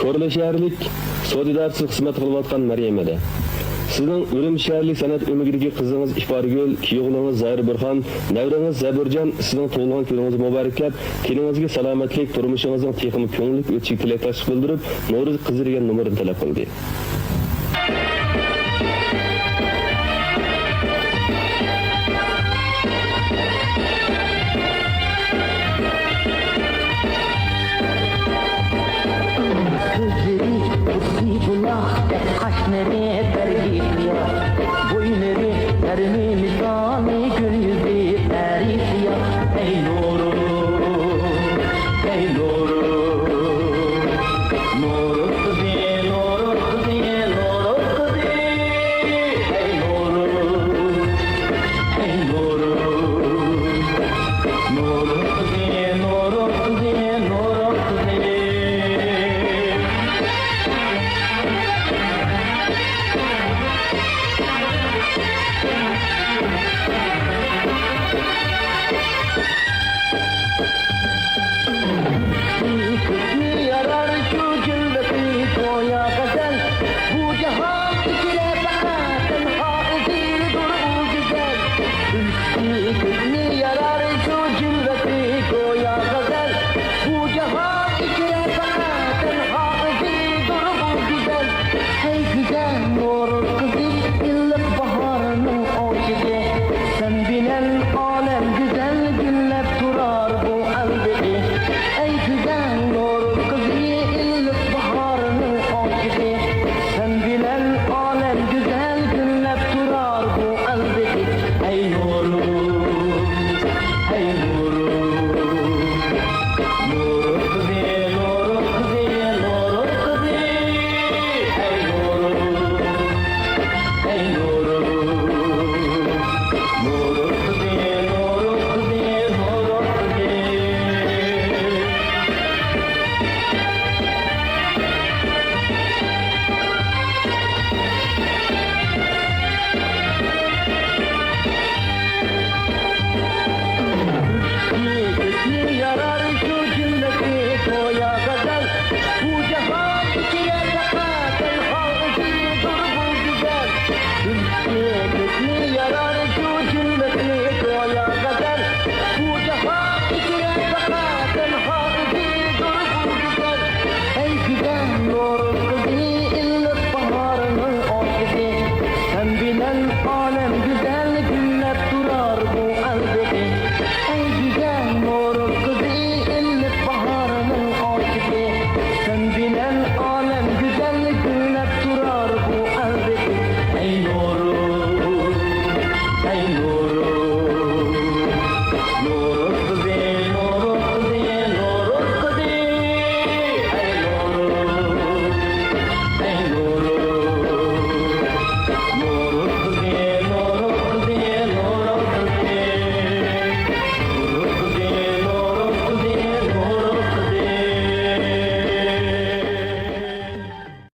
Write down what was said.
Çorlu şəhərlik Sodidarçı xizmət qılıb atqan Məryəm edi. Sizin Ürüm şəhərlik sənət ömürlüğü kızınız İşbargül, kiyoğlunuz Zahir Burhan, nevreniz Zabircan sizin toğulğan gününüzü mübarəklab, kendinizge salametlik, turmuşunuzun teximi köngülük ötçük tilektaşlık bildirip, Novruz Qızırgen numarını talep kıldı. Kaşneri bergiya, boyneri termini